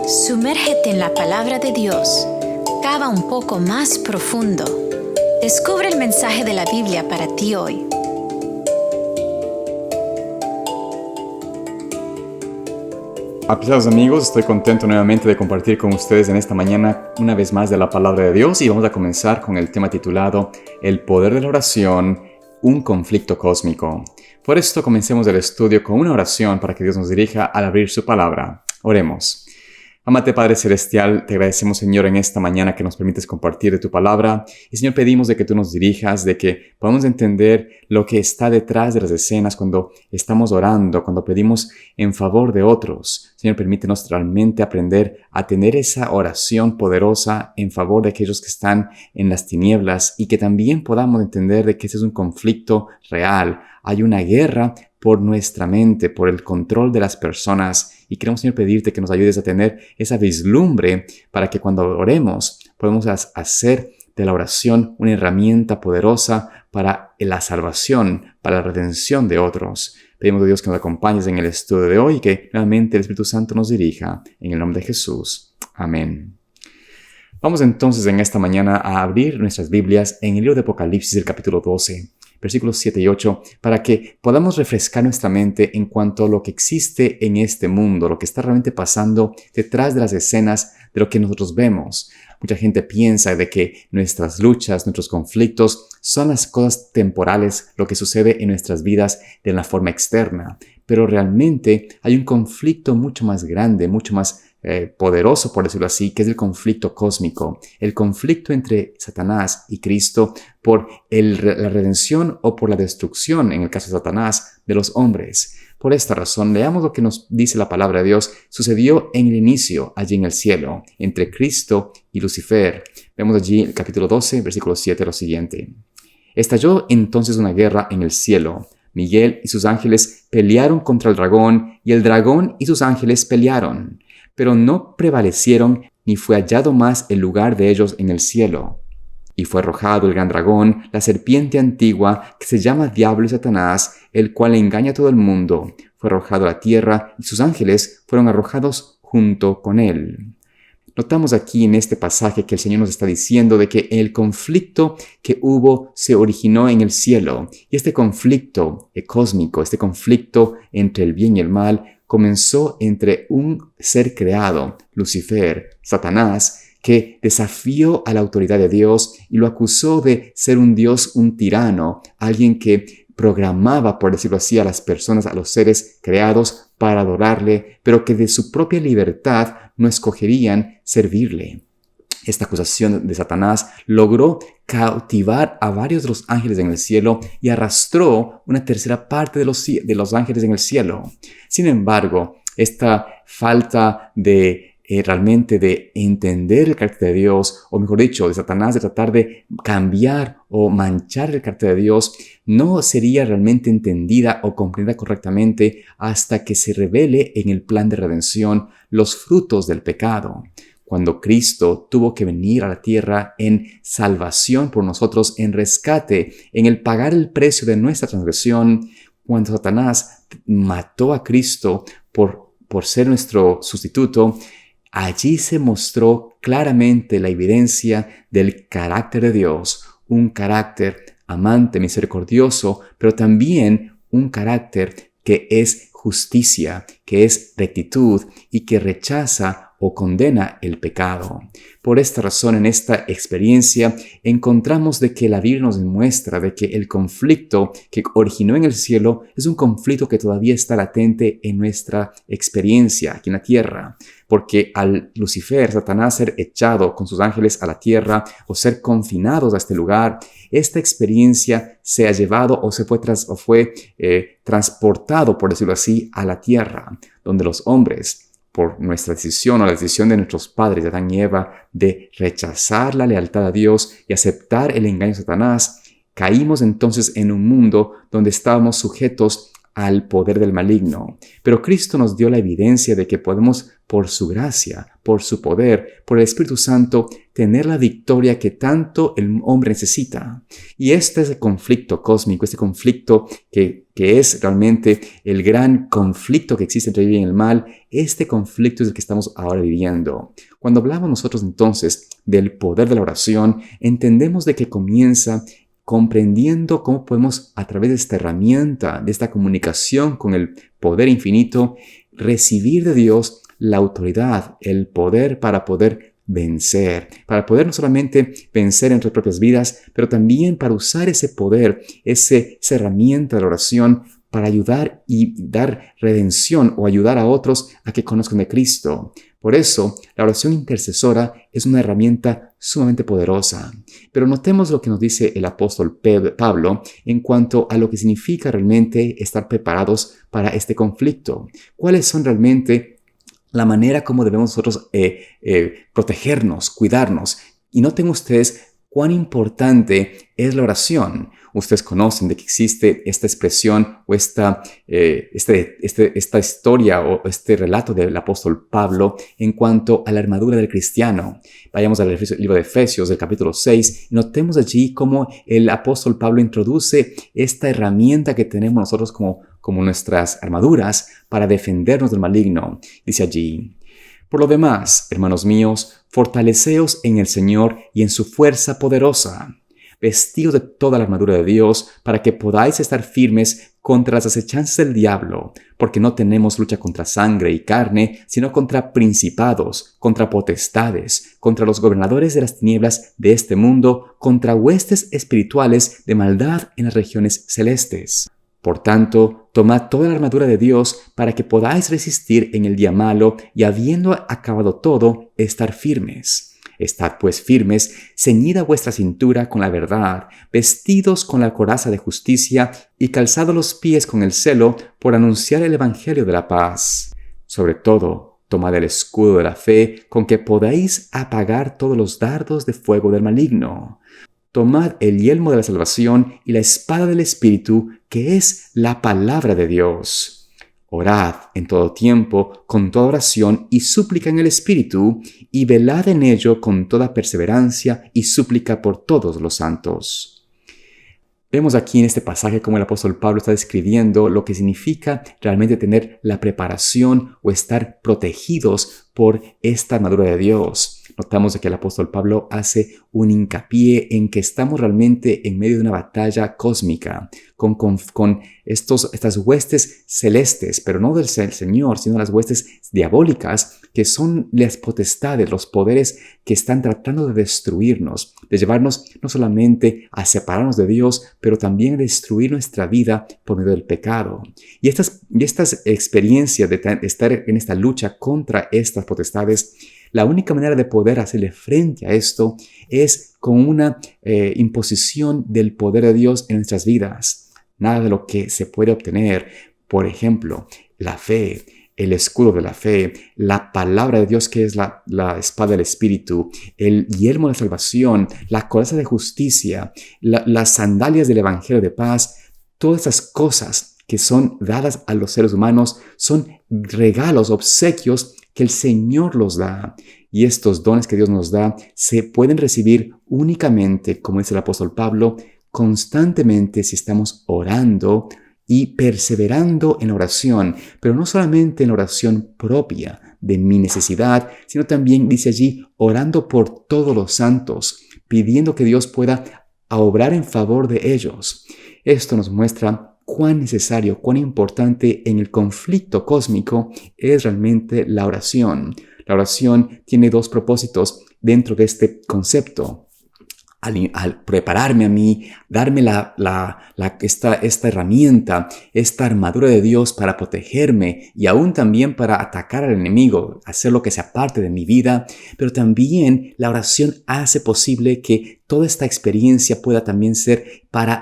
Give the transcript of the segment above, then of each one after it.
Sumérgete en la palabra de Dios. Cava un poco más profundo. Descubre el mensaje de la Biblia para ti hoy. Apreciados amigos, estoy contento nuevamente de compartir con ustedes en esta mañana una vez más de la palabra de Dios y vamos a comenzar con el tema titulado El poder de la oración, un conflicto cósmico. Por esto comencemos el estudio con una oración para que Dios nos dirija al abrir su palabra. Oremos. Amate Padre Celestial, te agradecemos Señor en esta mañana que nos permites compartir de tu palabra y Señor pedimos de que tú nos dirijas, de que podamos entender lo que está detrás de las escenas cuando estamos orando, cuando pedimos en favor de otros. Señor, permítenos realmente aprender a tener esa oración poderosa en favor de aquellos que están en las tinieblas y que también podamos entender de que ese es un conflicto real. Hay una guerra por nuestra mente, por el control de las personas. Y queremos, Señor, pedirte que nos ayudes a tener esa vislumbre para que cuando oremos podamos hacer de la oración una herramienta poderosa para la salvación, para la redención de otros. Pedimos a Dios que nos acompañes en el estudio de hoy y que nuevamente el Espíritu Santo nos dirija. En el nombre de Jesús. Amén. Vamos entonces en esta mañana a abrir nuestras Biblias en el libro de Apocalipsis, el capítulo 12. Versículos 7 y 8, para que podamos refrescar nuestra mente en cuanto a lo que existe en este mundo, lo que está realmente pasando detrás de las escenas de lo que nosotros vemos. Mucha gente piensa de que nuestras luchas, nuestros conflictos son las cosas temporales, lo que sucede en nuestras vidas de la forma externa. Pero realmente hay un conflicto mucho más grande, mucho más poderoso, por decirlo así, que es el conflicto cósmico, el conflicto entre Satanás y Cristo por la redención o por la destrucción, en el caso de Satanás, de los hombres. Por esta razón, leamos lo que nos dice la palabra de Dios. Sucedió en el inicio, allí en el cielo, entre Cristo y Lucifer. Vemos allí el capítulo 12, versículo 7, lo siguiente. Estalló entonces una guerra en el cielo. Miguel y sus ángeles pelearon contra el dragón, y el dragón y sus ángeles pelearon. Pero no prevalecieron, ni fue hallado más el lugar de ellos en el cielo. Y fue arrojado el gran dragón, la serpiente antigua, que se llama Diablo y Satanás, el cual engaña a todo el mundo. Fue arrojado a la tierra, y sus ángeles fueron arrojados junto con él. Notamos aquí en este pasaje que el Señor nos está diciendo de que el conflicto que hubo se originó en el cielo. Y este conflicto cósmico, este conflicto entre el bien y el mal, comenzó entre un ser creado, Lucifer, Satanás, que desafió a la autoridad de Dios y lo acusó de ser un Dios, un tirano, alguien que programaba, por decirlo así, a las personas, a los seres creados para adorarle, pero que de su propia libertad no escogerían servirle. Esta acusación de Satanás logró cautivar a varios de los ángeles en el cielo y arrastró una tercera parte de los ángeles en el cielo. Sin embargo, esta falta de realmente de entender el carácter de Dios, o mejor dicho, de Satanás, de tratar de cambiar o manchar el carácter de Dios, no sería realmente entendida o comprendida correctamente hasta que se revele en el plan de redención los frutos del pecado. Cuando Cristo tuvo que venir a la tierra en salvación por nosotros, en rescate, en el pagar el precio de nuestra transgresión, cuando Satanás mató a Cristo por ser nuestro sustituto, allí se mostró claramente la evidencia del carácter de Dios, un carácter amante, misericordioso, pero también un carácter que es justicia, que es rectitud y que rechaza o condena el pecado. Por esta razón, en esta experiencia, encontramos de que la Biblia nos demuestra de que el conflicto que originó en el cielo es un conflicto que todavía está latente en nuestra experiencia aquí en la tierra. Porque al Lucifer, Satanás, ser echado con sus ángeles a la tierra o ser confinados a este lugar, esta experiencia se ha llevado o fue transportado, por decirlo así, a la tierra, donde los hombres, por nuestra decisión o la decisión de nuestros padres, Adán y Eva, de rechazar la lealtad a Dios y aceptar el engaño de Satanás, caímos entonces en un mundo donde estábamos sujetos al poder del maligno. Pero Cristo nos dio la evidencia de que podemos, por su gracia, por su poder, por el Espíritu Santo, tener la victoria que tanto el hombre necesita. Y este es el conflicto cósmico, este conflicto que que es realmente el gran conflicto que existe entre el bien y el mal, este conflicto es el que estamos ahora viviendo. Cuando hablamos nosotros entonces del poder de la oración, entendemos de que comienza comprendiendo cómo podemos, a través de esta herramienta, de esta comunicación con el poder infinito, recibir de Dios la autoridad, el poder para poder vencer, para poder no solamente vencer en nuestras propias vidas, pero también para usar ese poder, esa herramienta de la oración para ayudar y dar redención o ayudar a otros a que conozcan de Cristo. Por eso, la oración intercesora es una herramienta sumamente poderosa. Pero notemos lo que nos dice el apóstol Pablo en cuanto a lo que significa realmente estar preparados para este conflicto. ¿Cuáles son realmente la manera como debemos nosotros protegernos, cuidarnos? Y noten ustedes cuán importante es la oración. Ustedes conocen de que existe esta expresión o esta historia o este relato del apóstol Pablo en cuanto a la armadura del cristiano. Vayamos al libro de Efesios, del capítulo 6, y notemos allí cómo el apóstol Pablo introduce esta herramienta que tenemos nosotros como nuestras armaduras para defendernos del maligno. Dice allí: por lo demás, hermanos míos, fortaleceos en el Señor y en su fuerza poderosa. Vestidos de toda la armadura de Dios, para que podáis estar firmes contra las acechanzas del diablo, porque no tenemos lucha contra sangre y carne, sino contra principados, contra potestades, contra los gobernadores de las tinieblas de este mundo, contra huestes espirituales de maldad en las regiones celestes. Por tanto, tomad toda la armadura de Dios para que podáis resistir en el día malo y, habiendo acabado todo, estar firmes. Estad pues firmes, ceñida vuestra cintura con la verdad, vestidos con la coraza de justicia y calzados los pies con el celo por anunciar el evangelio de la paz. Sobre todo, tomad el escudo de la fe con que podáis apagar todos los dardos de fuego del maligno. Tomad el yelmo de la salvación y la espada del Espíritu, que es la palabra de Dios. Orad en todo tiempo, con toda oración y súplica en el Espíritu, y velad en ello con toda perseverancia y súplica por todos los santos. Vemos aquí en este pasaje cómo el apóstol Pablo está describiendo lo que significa realmente tener la preparación o estar protegidos por esta armadura de Dios. Notamos que el apóstol Pablo hace un hincapié en que estamos realmente en medio de una batalla cósmica con estas huestes celestes, pero no del Señor, sino las huestes diabólicas, que son las potestades, los poderes que están tratando de destruirnos, de llevarnos no solamente a separarnos de Dios, pero también a destruir nuestra vida por medio del pecado. Y estas experiencias de estar en esta lucha contra estas potestades, la única manera de poder hacerle frente a esto es con una imposición del poder de Dios en nuestras vidas. Nada de lo que se puede obtener, por ejemplo, la fe, el escudo de la fe, la palabra de Dios que es la espada del Espíritu, el yelmo de salvación, la coraza de justicia, las sandalias del evangelio de paz, todas esas cosas que son dadas a los seres humanos son regalos, obsequios que el Señor los da. Y estos dones que Dios nos da se pueden recibir únicamente, como dice el apóstol Pablo, constantemente si estamos orando y perseverando en la oración, pero no solamente en la oración propia de mi necesidad, sino también, dice allí, orando por todos los santos, pidiendo que Dios pueda obrar en favor de ellos. Esto nos muestra cuán necesario, cuán importante en el conflicto cósmico es realmente la oración. La oración tiene dos propósitos dentro de este concepto. Al prepararme a mí, darme esta herramienta, esta armadura de Dios para protegerme y aún también para atacar al enemigo, hacer lo que sea parte de mi vida, pero también la oración hace posible que toda esta experiencia pueda también ser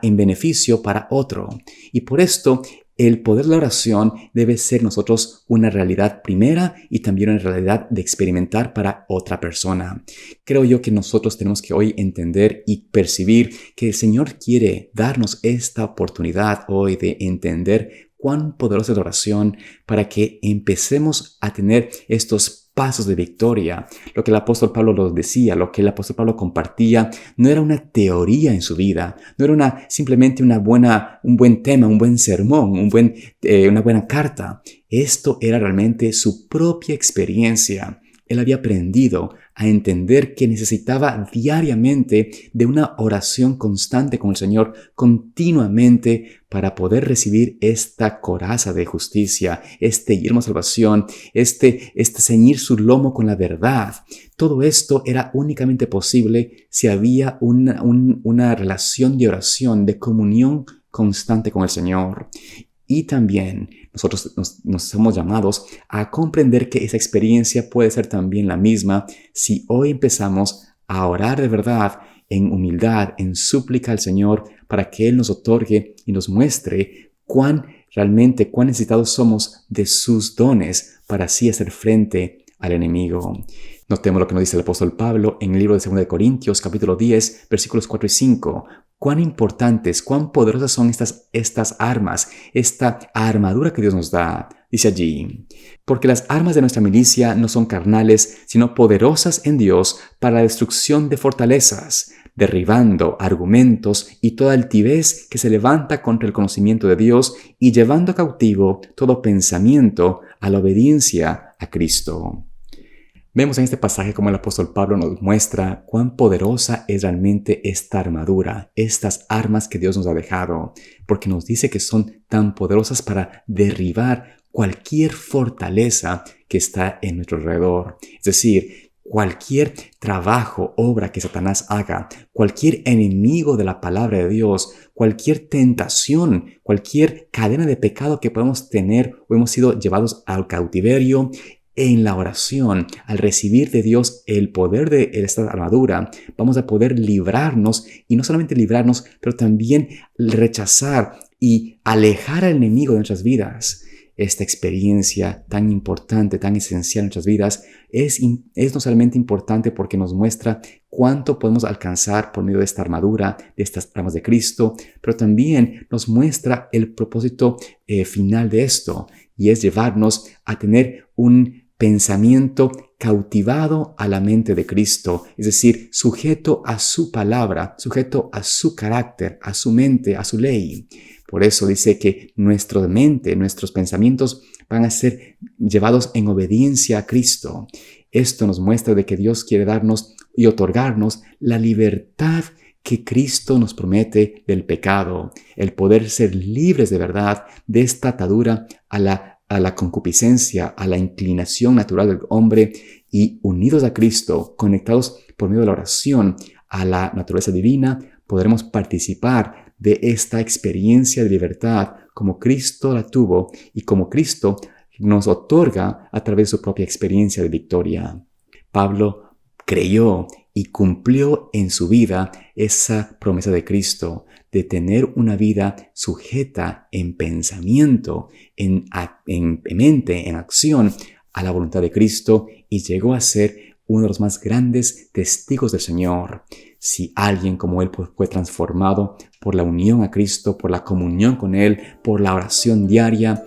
en beneficio para otro. Y por esto, el poder de la oración debe ser nosotros una realidad primera y también una realidad de experimentar para otra persona. Creo yo que nosotros tenemos que hoy entender y percibir que el Señor quiere darnos esta oportunidad hoy de entender cuán poderosa es la oración para que empecemos a tener estos pasos de victoria. Lo que el apóstol Pablo nos decía, lo que el apóstol Pablo compartía, no era una teoría en su vida, no era simplemente un buen tema, un buen sermón, una buena carta. Esto era realmente su propia experiencia. Él había aprendido a entender que necesitaba diariamente de una oración constante con el Señor, continuamente, para poder recibir esta coraza de justicia, este yelmo de salvación, este ceñir su lomo con la verdad. Todo esto era únicamente posible si había una relación de oración, de comunión constante con el Señor. Y también nosotros nos somos llamados a comprender que esa experiencia puede ser también la misma si hoy empezamos a orar de verdad, en humildad, en súplica al Señor, para que Él nos otorgue y nos muestre cuán necesitados somos de sus dones para así hacer frente al enemigo. Notemos lo que nos dice el apóstol Pablo en el libro de 2 de Corintios, capítulo 10, versículos 4 y 5. Cuán importantes, cuán poderosas son estas armas, esta armadura que Dios nos da. Dice allí, porque las armas de nuestra milicia no son carnales, sino poderosas en Dios para la destrucción de fortalezas, derribando argumentos y toda altivez que se levanta contra el conocimiento de Dios y llevando cautivo todo pensamiento a la obediencia a Cristo. Vemos en este pasaje cómo el apóstol Pablo nos muestra cuán poderosa es realmente esta armadura, estas armas que Dios nos ha dejado, porque nos dice que son tan poderosas para derribar cualquier fortaleza que está en nuestro alrededor. Es decir, cualquier trabajo, obra que Satanás haga, cualquier enemigo de la palabra de Dios, cualquier tentación, cualquier cadena de pecado que podemos tener o hemos sido llevados al cautiverio, en la oración, al recibir de Dios el poder de esta armadura, vamos a poder librarnos, y no solamente librarnos, pero también rechazar y alejar al enemigo de nuestras vidas. Esta experiencia tan importante, tan esencial en nuestras vidas, es no solamente importante porque nos muestra cuánto podemos alcanzar por medio de esta armadura, de estas armas de Cristo, pero también nos muestra el propósito final de esto, y es llevarnos a tener un pensamiento cautivado a la mente de Cristo, es decir, sujeto a su palabra, sujeto a su carácter, a su mente, a su ley. Por eso dice que nuestra mente, nuestros pensamientos van a ser llevados en obediencia a Cristo. Esto nos muestra de que Dios quiere darnos y otorgarnos la libertad que Cristo nos promete del pecado, el poder ser libres de verdad de esta atadura a la concupiscencia, a la inclinación natural del hombre, y unidos a Cristo, conectados por medio de la oración a la naturaleza divina, podremos participar de esta experiencia de libertad como Cristo la tuvo y como Cristo nos otorga a través de su propia experiencia de victoria. Pablo creyó y cumplió en su vida esa promesa de Cristo, de tener una vida sujeta en pensamiento, en mente, en acción a la voluntad de Cristo, y llegó a ser uno de los más grandes testigos del Señor. Si alguien como él fue transformado por la unión a Cristo, por la comunión con Él, por la oración diaria,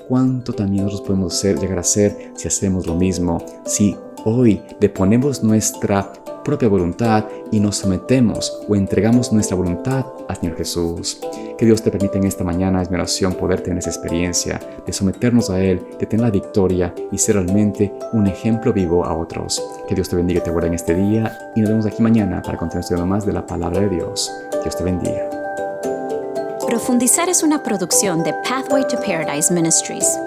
¿cuánto también nosotros podemos llegar a ser si hacemos lo mismo? Si hoy le ponemos nuestra propia voluntad y nos sometemos o entregamos nuestra voluntad al Señor Jesús. Que Dios te permita en esta mañana, es mi oración, poder tener esa experiencia de someternos a Él, de tener la victoria y ser realmente un ejemplo vivo a otros. Que Dios te bendiga y te guarde en este día, y nos vemos aquí mañana para continuar estudiando más de la palabra de Dios. Dios te bendiga. Profundizar es una producción de Pathway to Paradise Ministries.